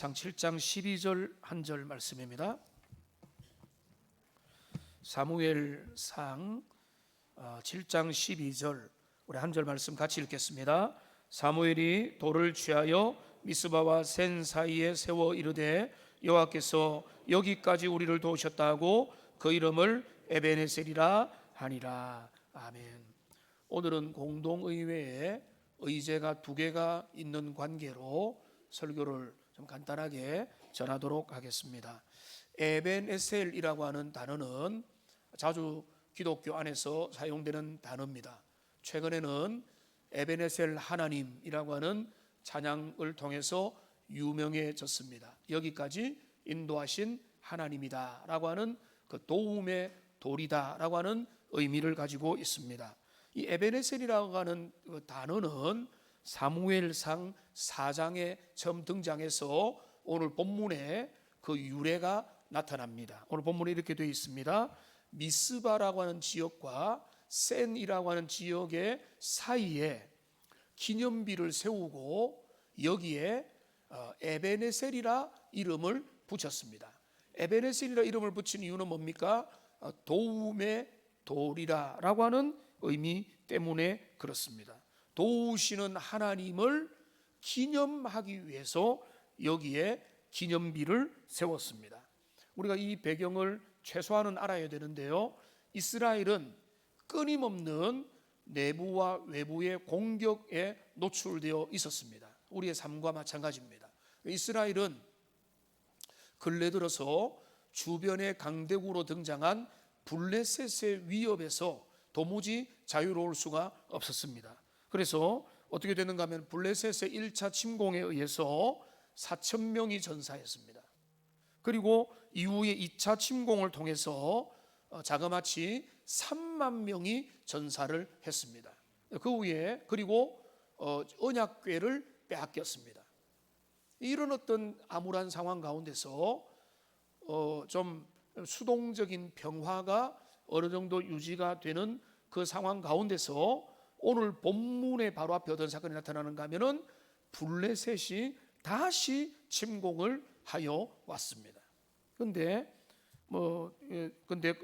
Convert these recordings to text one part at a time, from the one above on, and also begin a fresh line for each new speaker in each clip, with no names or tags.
장 7장 12절 한 절 말씀입니다. 사무엘상 7장 12절 우리 한 절 말씀 같이 읽겠습니다. 사무엘이 돌을 취하여 미스바와 센 사이에 세워 이르되 여호와께서 여기까지 우리를 도우셨다 하고 그 이름을 에베네셀이라 하니라. 아멘. 오늘은 공동의회에 의제가 두 개가 있는 관계로 설교를 좀 간단하게 전하도록 하겠습니다. 에벤에셀이라고 하는 단어는 자주 기독교 안에서 사용되는 단어입니다. 최근에는 에벤에셀 하나님이라고 하는 찬양을 통해서 유명해졌습니다. 여기까지 인도하신 하나님이다 라고 하는 그 도움의 돌이다 라고 하는 의미를 가지고 있습니다. 이 에벤에셀이라고 하는 그 단어는 사무엘상 4장에 처음 등장해서 오늘 본문에 그 유래가 나타납니다. 오늘 본문에 이렇게 되어 있습니다. 미스바라고 하는 지역과 센이라고 하는 지역의 사이에 기념비를 세우고 여기에 에베네셀이라 이름을 붙였습니다. 에베네셀이라 이름을 붙인 이유는 뭡니까? 도움의 돌이라고 하는 의미 때문에 그렇습니다. 도우시는 하나님을 기념하기 위해서 여기에 기념비를 세웠습니다. 우리가 이 배경을 최소한은 알아야 되는데요, 이스라엘은 끊임없는 내부와 외부의 공격에 노출되어 있었습니다. 우리의 삶과 마찬가지입니다. 이스라엘은 근래 들어서 주변의 강대국으로 등장한 블레셋의 위협에서 도무지 자유로울 수가 없었습니다. 그래서 어떻게 되는가 하면 블레셋의 1차 침공에 의해서 4,000명이 전사했습니다. 그리고 이후에 2차 침공을 통해서 자그마치 3만 명이 전사를 했습니다. 그 후에 그리고 언약궤를 빼앗겼습니다. 이런 어떤 암울한 상황 가운데서 좀 수동적인 평화가 어느 정도 유지가 되는 그 상황 가운데서 오늘 본문의 바로 앞에 어떤 사건이 나타나는가 하면은 블레셋이 다시 침공을 하여 왔습니다. 근데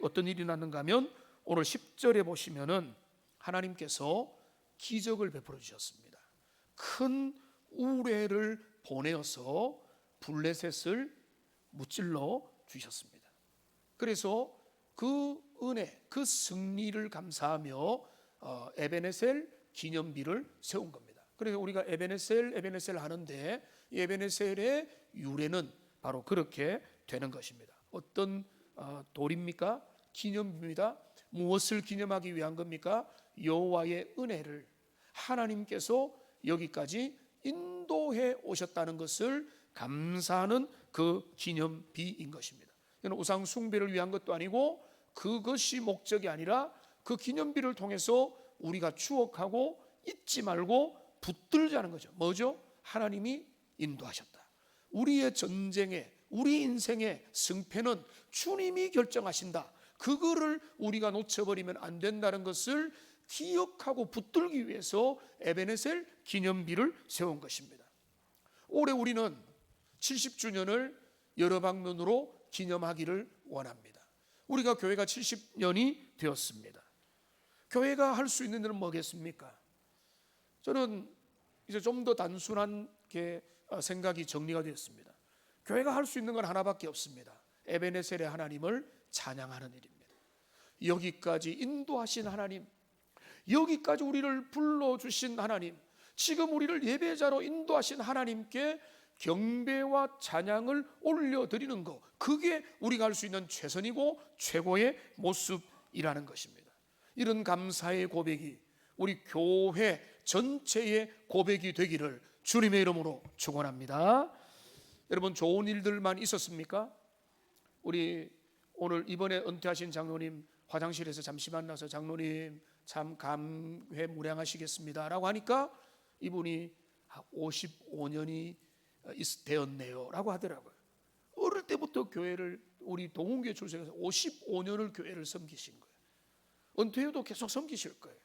어떤 일이 났는가 하면 오늘 10절에 보시면은 하나님께서 기적을 베풀어 주셨습니다. 큰 우레를 보내어서 블레셋을 무찔러 주셨습니다. 그래서 그 은혜, 그 승리를 감사하며 에베네셀 기념비를 세운 겁니다. 그래서 우리가 에베네셀 하는데 이 에베네셀의 유래는 바로 그렇게 되는 것입니다. 어떤 돌입니까? 기념비입니다. 무엇을 기념하기 위한 겁니까? 여호와의 은혜를 하나님께서 여기까지 인도해 오셨다는 것을 감사하는 그 기념비인 것입니다. 이는 우상 숭배를 위한 것도 아니고 그것이 목적이 아니라 그 기념비를 통해서 우리가 추억하고 잊지 말고 붙들자는 거죠. 뭐죠? 하나님이 인도하셨다. 우리의 전쟁에, 우리 인생의 승패는 주님이 결정하신다. 그거를 우리가 놓쳐버리면 안 된다는 것을 기억하고 붙들기 위해서 에베네셀 기념비를 세운 것입니다. 올해 우리는 70주년을 여러 방면으로 기념하기를 원합니다. 우리가 교회가 70년이 되었습니다. 교회가 할 수 있는 일은 뭐겠습니까? 저는 이제 좀 더 단순한 생각이 정리가 되었습니다. 교회가 할 수 있는 건 하나밖에 없습니다. 에베네셀의 하나님을 찬양하는 일입니다. 여기까지 인도하신 하나님, 여기까지 우리를 불러주신 하나님, 지금 우리를 예배자로 인도하신 하나님께 경배와 찬양을 올려드리는 것, 그게 우리가 할 수 있는 최선이고 최고의 모습이라는 것입니다. 이런 감사의 고백이 우리 교회 전체의 고백이 되기를 주님의 이름으로 축원합니다. 여러분, 좋은 일들만 있었습니까? 우리 오늘 이번에 은퇴하신 장로님 화장실에서 잠시 만나서 장로님 참 감회무량하시겠습니다 라고 하니까 이분이 55년이 되었네요 라고 하더라고요. 어릴 때부터 교회를, 우리 동훈교회 출석해서 55년을 교회를 섬기신 거예요. 은퇴해도 계속 섬기실 거예요.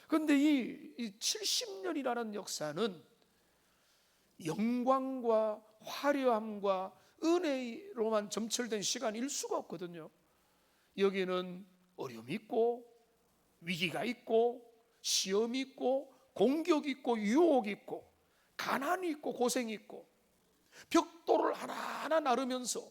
그런데 이 70년이라는 역사는 영광과 화려함과 은혜로만 점철된 시간일 수가 없거든요. 여기는 어려움이 있고 위기가 있고 시험이 있고 공격이 있고 유혹이 있고 가난이 있고 고생이 있고 벽돌을 하나하나 나르면서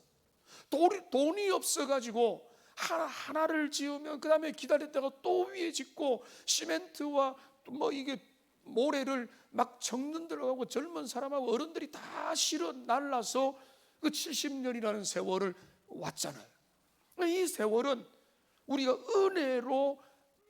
돈이 없어가지고 하나를 지으면 그 다음에 기다렸다가 또 위에 짓고 시멘트와 뭐 이게 모래를 막 정는 들어가고 젊은 사람하고 어른들이 다 실어 날라서 그 70년이라는 세월을 왔잖아요. 이 세월은 우리가 은혜로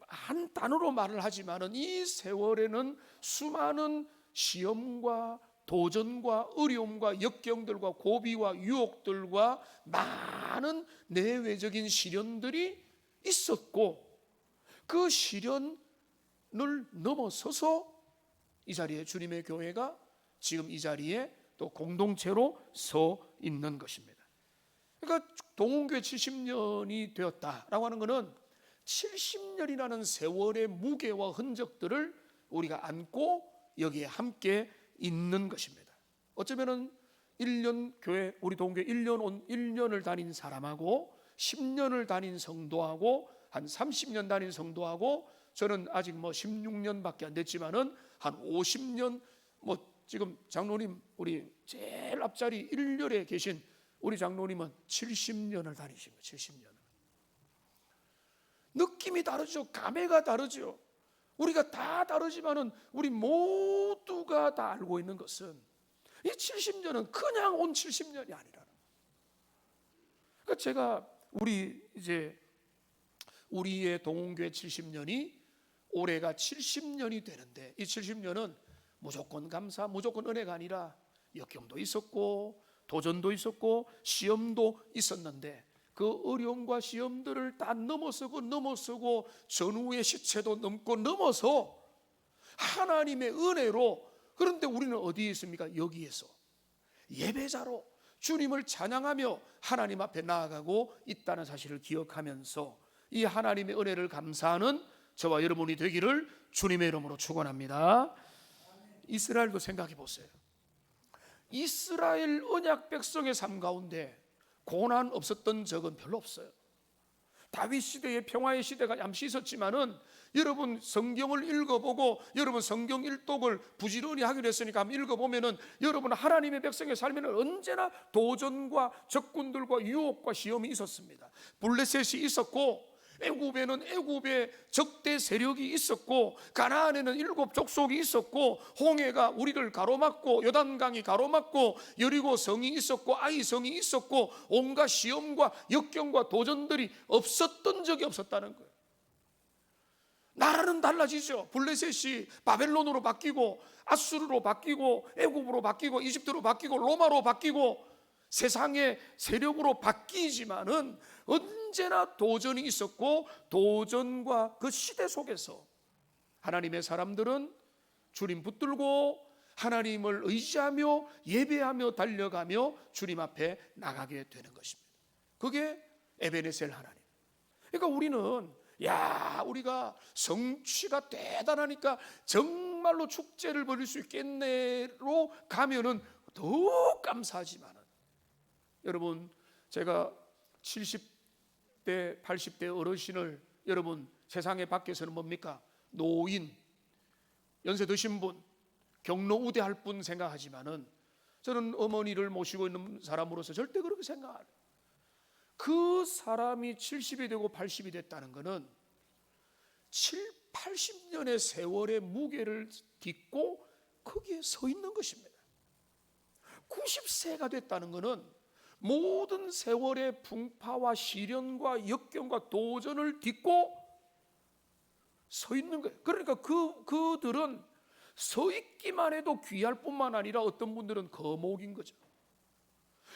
한 단어로 말을 하지만은 이 세월에는 수많은 시험과 도전과 어려움과 역경들과 고비와 유혹들과 많은 내외적인 시련들이 있었고 그 시련을 넘어서서 이 자리에 주님의 교회가 지금 이 자리에 또 공동체로 서 있는 것입니다. 그러니까 동원교회 70년이 되었다라고 하는 것은 70년이라는 세월의 무게와 흔적들을 우리가 안고 여기에 함께 있는 것입니다. 어쩌면은 1년 교회 우리 동교회 1년을 다닌 사람하고 10년을 다닌 성도하고 한 30년 다닌 성도하고 저는 아직 뭐 16년밖에 안 됐지만은 한 50년 뭐 지금 장로님 우리 제일 앞자리 1열에 계신 우리 장로님은 70년을 다니신 거예요. 70년을. 느낌이 다르죠. 감회가 다르죠. 우리가 다 다르지만은 우리 모두가 다 알고 있는 것은 이 70년은 그냥 온 70년이 아니라. 그러니까 제가 우리의 동원교회 70년이 올해가 70년이 되는데 이 70년은 무조건 감사, 무조건 은혜가 아니라 역경도 있었고 도전도 있었고 시험도 있었는데 그 어려움과 시험들을 다 넘어서고 전후의 시체도 넘고 넘어서 하나님의 은혜로 그런데 우리는 어디에 있습니까? 여기에서 예배자로 주님을 찬양하며 하나님 앞에 나아가고 있다는 사실을 기억하면서 이 하나님의 은혜를 감사하는 저와 여러분이 되기를 주님의 이름으로 축원합니다. 이스라엘도 생각해 보세요. 이스라엘 언약 백성의 삶 가운데 고난 없었던 적은 별로 없어요. 다윗 시대의 평화의 시대가 잠시 있었지만은 여러분 성경을 읽어보고 여러분 성경 일독을 부지런히 하기로 했으니까 한번 읽어보면은 여러분 하나님의 백성의 삶에는 언제나 도전과 적군들과 유혹과 시험이 있었습니다. 블레셋이 있었고 애굽에는 애굽의 적대 세력이 있었고 가나안에는 7 족속이 있었고 홍해가 우리를 가로막고 요단강이 가로막고 여리고 성이 있었고 아이 성이 있었고 온갖 시험과 역경과 도전들이 없었던 적이 없었다는 거예요. 나라는 달라지죠. 블레셋이 바벨론으로 바뀌고 아수르로 바뀌고 애굽으로 바뀌고 이집트로 바뀌고 로마로 바뀌고 세상의 세력으로 바뀌지만은 언제나 도전이 있었고 도전과 그 시대 속에서 하나님의 사람들은 주님 붙들고 하나님을 의지하며 예배하며 달려가며 주님 앞에 나가게 되는 것입니다. 그게 에베네셀 하나님. 그러니까 우리는 우리가 성취가 대단하니까 정말로 축제를 벌일 수 있겠네로 가면은 더욱 감사하지만은 여러분 제가 70대 80대 어르신을 여러분 세상에 밖에서는 뭡니까? 노인, 연세 드신 분, 경로 우대할 분 생각하지만은 저는 어머니를 모시고 있는 사람으로서 절대 그렇게 생각 안 해요. 그 사람이 70이 되고 80이 됐다는 것은 80년의 세월의 무게를 딛고 거기에 서 있는 것입니다. 90세가 됐다는 것은 모든 세월의 풍파와 시련과 역경과 도전을 딛고 서 있는 거예요. 그러니까 그들은 서 있기만 해도 귀할 뿐만 아니라 어떤 분들은 거목인 거죠.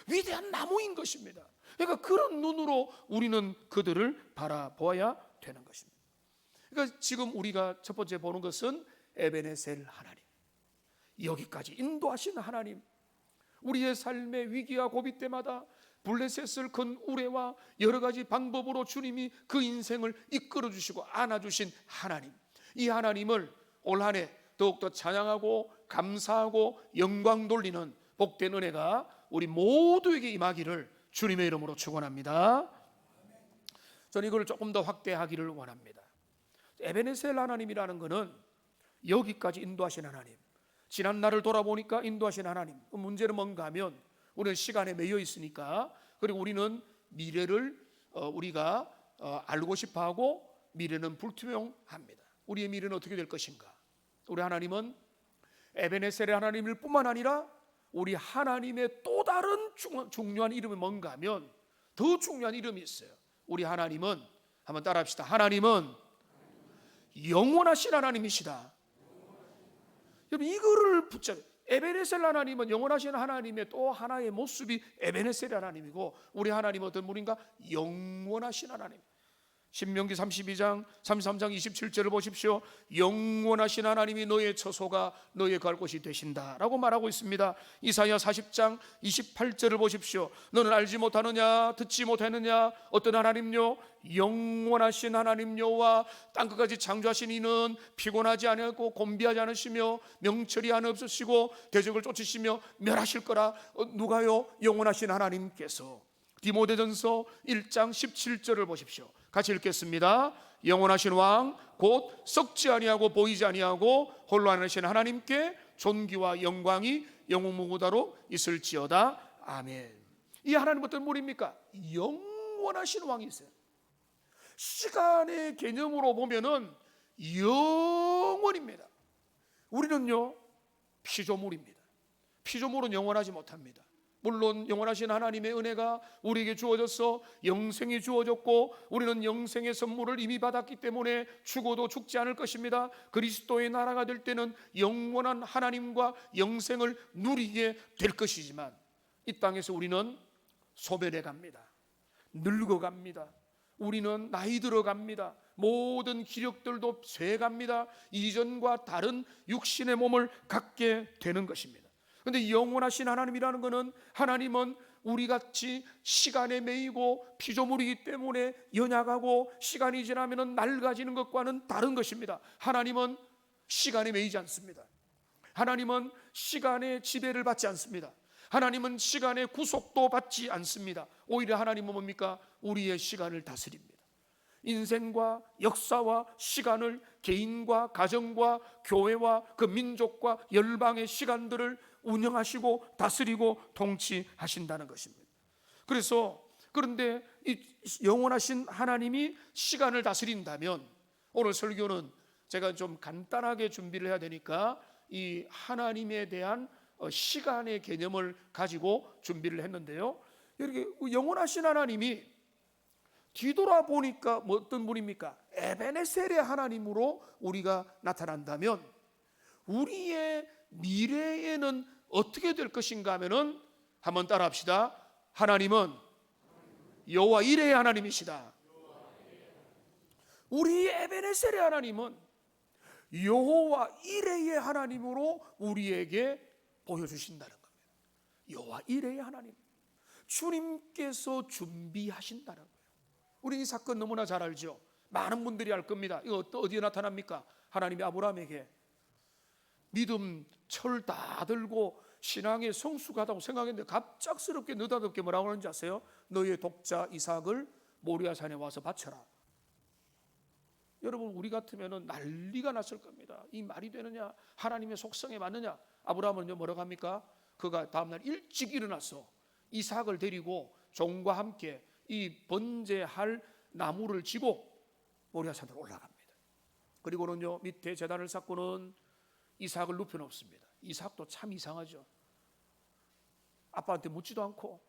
위대한 나무인 것입니다. 그러니까 그런 눈으로 우리는 그들을 바라보아야 되는 것입니다. 그러니까 지금 우리가 첫 번째 보는 것은 에베네셀 하나님, 여기까지 인도하신 하나님, 우리의 삶의 위기와 고비 때마다 블레셋을 건 우레와 여러 가지 방법으로 주님이 그 인생을 이끌어 주시고 안아주신 하나님, 이 하나님을 올 한 해 더욱더 찬양하고 감사하고 영광 돌리는 복된 은혜가 우리 모두에게 임하기를 주님의 이름으로 축원합니다. 저는 이걸 조금 더 확대하기를 원합니다. 에베네셀 하나님이라는 것은 여기까지 인도하신 하나님, 지난 날을 돌아보니까 인도하신 하나님. 문제는 뭔가 하면 우리는 시간에 매여 있으니까, 그리고 우리는 미래를 우리가 알고 싶어하고 미래는 불투명합니다. 우리의 미래는 어떻게 될 것인가? 우리 하나님은 에베네셀의 하나님일 뿐만 아니라 우리 하나님의 또 다른 중요한 이름이 뭔가 하면 더 중요한 이름이 있어요. 우리 하나님은, 한번 따라합시다. 하나님은 영원하신 하나님이시다. 여러분, 이거를 붙잡아요. 에베네셀 하나님은 영원하신 하나님의 또 하나의 모습이 에베네셀 하나님이고, 우리 하나님은 어떤 분인가? 영원하신 하나님. 신명기 32장 33장 27절을 보십시오. 영원하신 하나님이 너의 처소가 너의 갈 곳이 되신다라고 말하고 있습니다. 이사야 40장 28절을 보십시오. 너는 알지 못하느냐, 듣지 못했느냐? 어떤 하나님요? 영원하신 하나님 여호와, 땅끝까지 창조하신 이는 피곤하지 않고 곤비하지 않으시며 명철이 안 없으시고 대적을 쫓으시며 멸하실 거라. 누가요? 영원하신 하나님께서. 디모데전서 1장 17절을 보십시오. 같이 읽겠습니다. 영원하신 왕 곧 썩지 아니하고 보이지 아니하고 홀로 하나신 하나님께 존귀와 영광이 영원무궁하로 있을지어다. 아멘. 이 하나님 어떤 분입니까? 영원하신 왕이세요. 시간의 개념으로 보면은 영원입니다. 우리는요, 피조물입니다. 피조물은 영원하지 못합니다. 물론 영원하신 하나님의 은혜가 우리에게 주어져서 영생이 주어졌고, 우리는 영생의 선물을 이미 받았기 때문에 죽어도 죽지 않을 것입니다. 그리스도의 나라가 될 때는 영원한 하나님과 영생을 누리게 될 것이지만, 이 땅에서 우리는 소멸해 갑니다. 늙어갑니다. 우리는 나이 들어갑니다. 모든 기력들도 쇠갑니다. 이전과 다른 육신의 몸을 갖게 되는 것입니다. 그런데 영원하신 하나님이라는 것은, 하나님은 우리같이 시간에 매이고 피조물이기 때문에 연약하고 시간이 지나면 낡아지는 것과는 다른 것입니다. 하나님은 시간에 매이지 않습니다. 하나님은 시간의 지배를 받지 않습니다. 하나님은 시간의 구속도 받지 않습니다. 오히려 하나님은 뭡니까? 우리의 시간을 다스립니다. 인생과 역사와 시간을, 개인과 가정과 교회와 그 민족과 열방의 시간들을 운영하시고 다스리고 통치하신다는 것입니다. 그런데 이 영원하신 하나님이 시간을 다스린다면, 오늘 설교는 제가 좀 간단하게 준비를 해야 되니까 이 하나님에 대한 시간의 개념을 가지고 준비를 했는데요, 이렇게 영원하신 하나님이 뒤돌아보니까 어떤 분입니까? 에베네셀의 하나님으로 우리가 나타난다면, 우리의 미래에는 어떻게 될 것인가 하면은, 한번 따라합시다. 하나님은 여호와 이레의 하나님이시다. 우리 에베네셀의 하나님은 여호와 이레의 하나님으로 우리에게 보여주신다는 겁니다. 여호와 이레의 하나님, 주님께서 준비하신다는 거예요. 우리 이 사건 너무나 잘 알죠. 많은 분들이 알 겁니다. 이거 어디에 나타납니까? 하나님이 아브라함에게 믿음 철 다 들고 신앙의 성숙하다고 생각했는데, 갑작스럽게 느닷없게 뭐라고 하는지 아세요? 너의 독자 이삭을 모리아산에 와서 바쳐라. 여러분, 우리 같으면 난리가 났을 겁니다. 이 말이 되느냐? 하나님의 속성에 맞느냐? 아브라함은 뭐라고 합니까? 그가 다음날 일찍 일어나서 이삭을 데리고 종과 함께 이 번제할 나무를 지고 모리아산으로 올라갑니다. 그리고는요, 밑에 제단을 쌓고는 이삭을 눕혀놓습니다. 이삭도 참 이상하죠. 아빠한테 묻지도 않고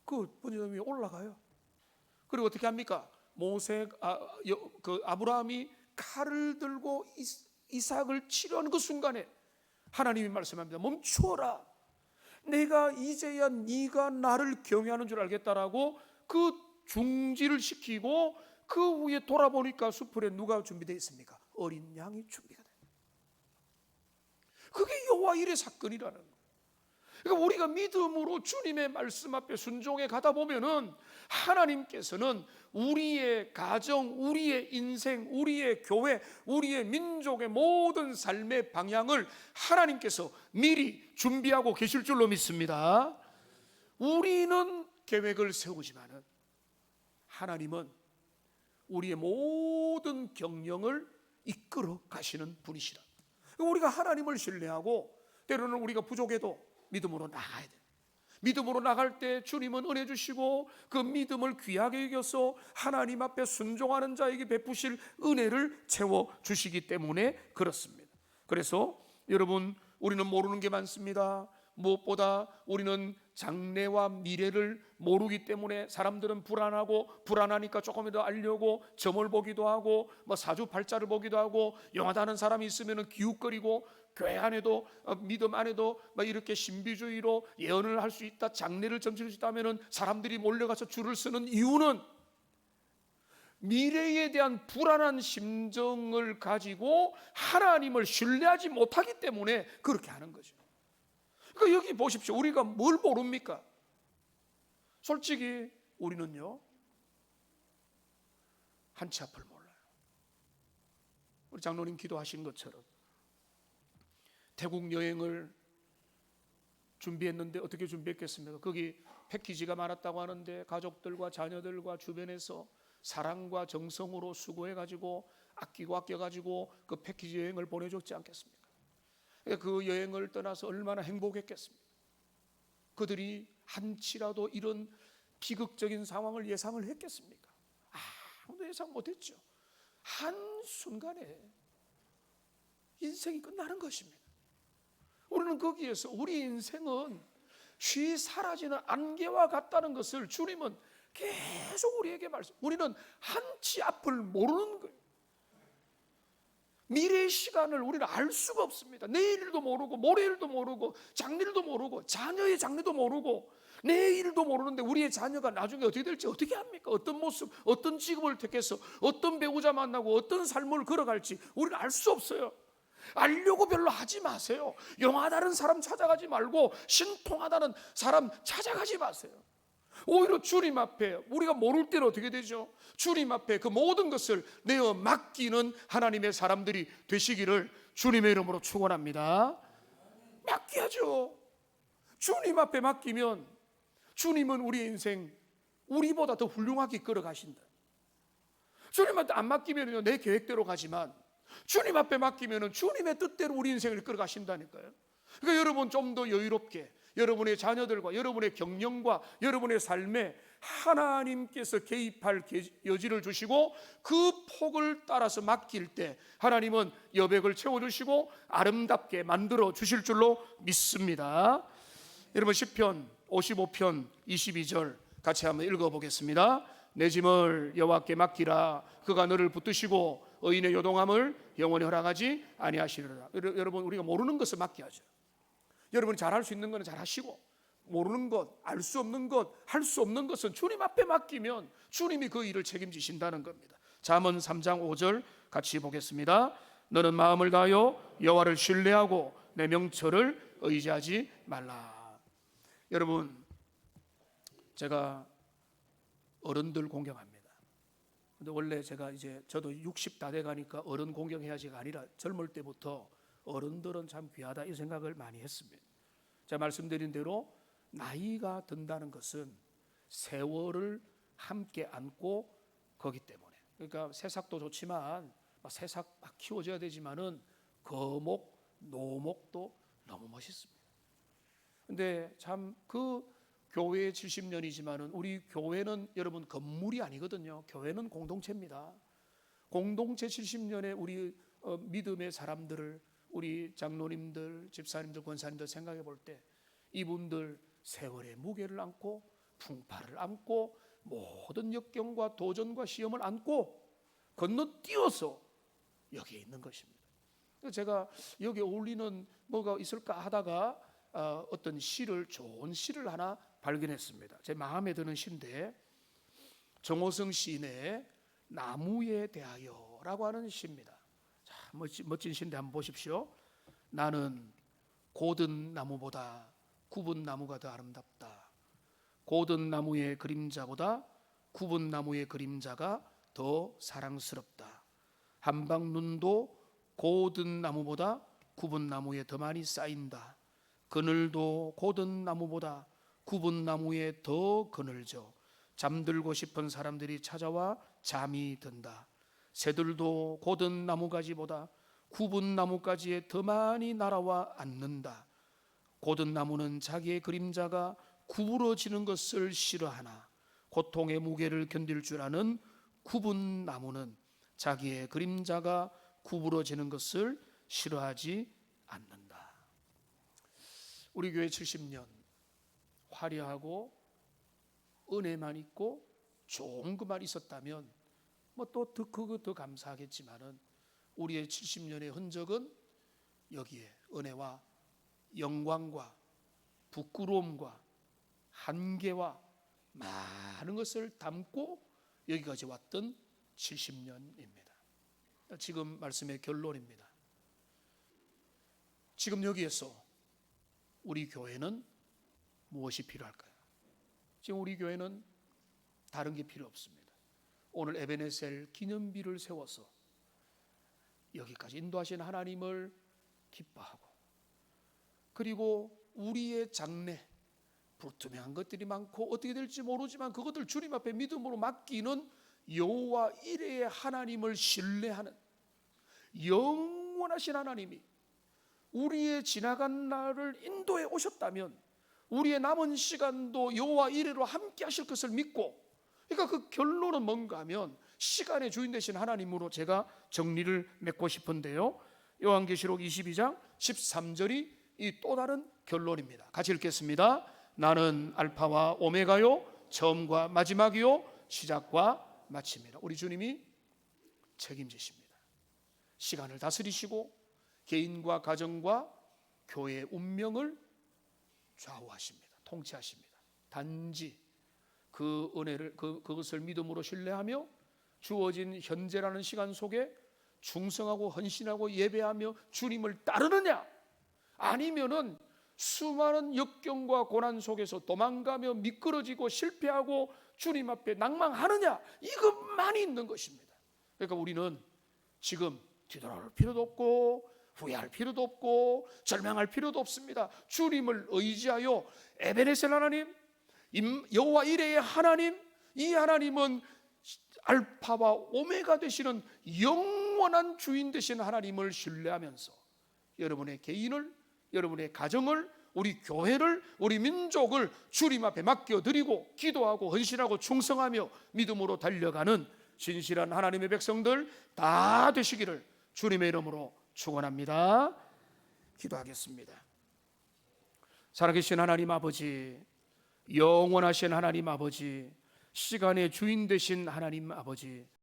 그 번제나무 위에 올라가요. 그리고 어떻게 합니까? 아브라함이 칼을 들고 이삭을 치려는 그 순간에 하나님이 말씀합니다. 멈추어라. 내가 이제야 네가 나를 경외하는 줄 알겠다라고 그 중지를 시키고, 그 후에 돌아보니까 수풀에 누가 준비되어 있습니까? 어린 양이 준비가 됩니다. 그게 여호와 일의 사건이라는 거예요. 그러니까 우리가 믿음으로 주님의 말씀 앞에 순종해 가다 보면은 하나님께서는 우리의 가정, 우리의 인생, 우리의 교회, 우리의 민족의 모든 삶의 방향을 하나님께서 미리 준비하고 계실 줄로 믿습니다. 우리는 계획을 세우지만은 하나님은 우리의 모든 경영을 이끌어 가시는 분이시라. 우리가 하나님을 신뢰하고 때로는 우리가 부족해도 믿음으로 나가야 돼. 믿음으로 나갈 때 주님은 은혜 주시고 그 믿음을 귀하게 여겨서 하나님 앞에 순종하는 자에게 베푸실 은혜를 채워 주시기 때문에 그렇습니다. 그래서 여러분, 우리는 모르는 게 많습니다. 무엇보다 우리는 장래와 미래를 모르기 때문에 사람들은 불안하니까 조금이라도 알려고 점을 보기도 하고 사주팔자를 보기도 하고 영하다는 사람이 있으면 기웃거리고, 교회 안에도 믿음 안에도 이렇게 신비주의로 예언을 할 수 있다, 장래를 점칠 수 있다면 사람들이 몰려가서 줄을 서는 이유는 미래에 대한 불안한 심정을 가지고 하나님을 신뢰하지 못하기 때문에 그렇게 하는 거죠. 그러니까 여기 보십시오. 우리가 뭘 모릅니까? 솔직히 우리는요, 한 치 앞을 몰라요. 우리 장로님 기도하신 것처럼 태국 여행을 준비했는데 어떻게 준비했겠습니까? 거기 패키지가 많았다고 하는데 가족들과 자녀들과 주변에서 사랑과 정성으로 수고해가지고 아끼고 아껴가지고 그 패키지 여행을 보내줬지 않겠습니까? 그 여행을 떠나서 얼마나 행복했겠습니까? 그들이 한치라도 이런 비극적인 상황을 예상을 했겠습니까? 아무도 예상 못했죠. 한순간에 인생이 끝나는 것입니다. 우리는 거기에서 우리 인생은 쉬 사라지는 안개와 같다는 것을 주님은 계속 우리에게 말씀. 우리는 한치 앞을 모르는 거예요. 미래의 시간을 우리는 알 수가 없습니다. 내일도 모르고 모레일도 모르고 장래일도 모르고 자녀의 장래도 모르고 내일도 모르는데 우리의 자녀가 나중에 어떻게 될지 어떻게 합니까? 어떤 모습, 어떤 직업을 택해서 어떤 배우자 만나고 어떤 삶을 걸어갈지 우리는 알 수 없어요. 알려고 별로 하지 마세요. 영하다는 사람 찾아가지 말고 신통하다는 사람 찾아가지 마세요. 오히려 주님 앞에 우리가 모를 때는 어떻게 되죠? 주님 앞에 그 모든 것을 내어 맡기는 하나님의 사람들이 되시기를 주님의 이름으로 축원합니다. 맡겨야죠. 주님 앞에 맡기면 주님은 우리 인생 우리보다 더 훌륭하게 끌어가신다. 주님한테 안 맡기면 내 계획대로 가지만 주님 앞에 맡기면 주님의 뜻대로 우리 인생을 끌어가신다니까요. 그러니까 여러분 좀 더 여유롭게 여러분의 자녀들과 여러분의 경영과 여러분의 삶에 하나님께서 개입할 여지를 주시고 그 폭을 따라서 맡길 때 하나님은 여백을 채워주시고 아름답게 만들어 주실 줄로 믿습니다. 여러분 시편 55편 22절 같이 한번 읽어보겠습니다. 내 짐을 여호와께 맡기라. 그가 너를 붙드시고 의인의 요동함을 영원히 허락하지 아니하시리라. 여러분 우리가 모르는 것을 맡겨야죠. 여러분이 잘할 수 있는 것은 잘하시고 모르는 것, 알 수 없는 것, 할 수 없는 것은 주님 앞에 맡기면 주님이 그 일을 책임지신다는 겁니다. 잠언 3장 5절 같이 보겠습니다. 너는 마음을 다하여 여호와를 신뢰하고 내 명철을 의지하지 말라. 여러분 제가 어른들 공경합니다. 근데 원래 제가 저도 60 다 돼 가니까 어른 공경해야지가 아니라 젊을 때부터 어른들은 참 귀하다 이 생각을 많이 했습니다. 제가 말씀드린 대로 나이가 든다는 것은 세월을 함께 안고 거기 때문에, 그러니까 새싹도 좋지만 새싹 막 키워줘야 되지만은 거목, 노목도 너무 멋있습니다. 근데 참 그 교회 70년이지만은 우리 교회는 여러분 건물이 아니거든요. 교회는 공동체입니다. 공동체 70년의 우리 믿음의 사람들을 우리 장로님들, 집사님들, 권사님들 생각해 볼 때 이분들 세월의 무게를 안고 풍파를 안고 모든 역경과 도전과 시험을 안고 건너뛰어서 여기에 있는 것입니다. 제가 여기 어울리는 뭐가 있을까 하다가 어떤 시를, 좋은 시를 하나 발견했습니다. 제 마음에 드는 시인데 정호성 시인의 나무에 대하여라고 하는 시입니다. 자, 멋진 시인데 한번 보십시오. 나는 고든 나무보다 굽은 나무가 더 아름답다. 고든 나무의 그림자보다 굽은 나무의 그림자가 더 사랑스럽다. 한방눈도 고든 나무보다 굽은 나무에 더 많이 쌓인다. 그늘도 고든 나무보다 굽은 나무에 더 그늘져 잠들고 싶은 사람들이 찾아와 잠이 든다. 새들도 고든 나무가지보다 굽은 나무가지에 더 많이 날아와 앉는다. 고든 나무는 자기의 그림자가 구부러지는 것을 싫어하나 고통의 무게를 견딜 줄 아는 굽은 나무는 자기의 그림자가 구부러지는 것을 싫어하지 않는다. 우리 교회 70년 화려하고 은혜만 있고 좋은 것만 있었다면 또 그거 더 감사하겠지만은 우리의 70년의 흔적은 여기에 은혜와 영광과 부끄러움과 한계와 많은 것을 담고 여기까지 왔던 70년입니다. 지금 말씀의 결론입니다. 지금 여기에서 우리 교회는 무엇이 필요할까요? 지금 우리 교회는 다른 게 필요 없습니다. 오늘 에베네셀 기념비를 세워서 여기까지 인도하신 하나님을 기뻐하고, 그리고 우리의 장래 불투명한 것들이 많고 어떻게 될지 모르지만 그것들 주님 앞에 믿음으로 맡기는 여호와 이레의 하나님을 신뢰하는, 영원하신 하나님이 우리의 지나간 날을 인도해 오셨다면 우리의 남은 시간도 여호와 이레로 함께 하실 것을 믿고, 그러니까 그 결론은 뭔가 하면 시간의 주인 되신 하나님으로 제가 정리를 맺고 싶은데요, 요한계시록 22장 13절이 이 또 다른 결론입니다. 같이 읽겠습니다. 나는 알파와 오메가요, 처음과 마지막이요, 시작과 마침이라. 우리 주님이 책임지십니다. 시간을 다스리시고 개인과 가정과 교회의 운명을 좌우하십니다. 통치하십니다. 단지 그 은혜를 그것을 믿음으로 신뢰하며 주어진 현재라는 시간 속에 충성하고 헌신하고 예배하며 주님을 따르느냐, 아니면은 수많은 역경과 고난 속에서 도망가며 미끄러지고 실패하고 주님 앞에 낭망하느냐, 이것만이 있는 것입니다. 그러니까 우리는 지금 뒤돌아올 필요도 없고 후회할 필요도 없고 절망할 필요도 없습니다. 주님을 의지하여 에베네셀 하나님, 여호와 이레의 하나님, 이 하나님은 알파와 오메가 되시는 영원한 주인 되신 하나님을 신뢰하면서 여러분의 개인을, 여러분의 가정을, 우리 교회를, 우리 민족을 주님 앞에 맡겨드리고 기도하고 헌신하고 충성하며 믿음으로 달려가는 진실한 하나님의 백성들 다 되시기를 주님의 이름으로 축원합니다. 기도하겠습니다. 살아계신 하나님 아버지, 영원하신 하나님 아버지, 시간의 주인 되신 하나님 아버지,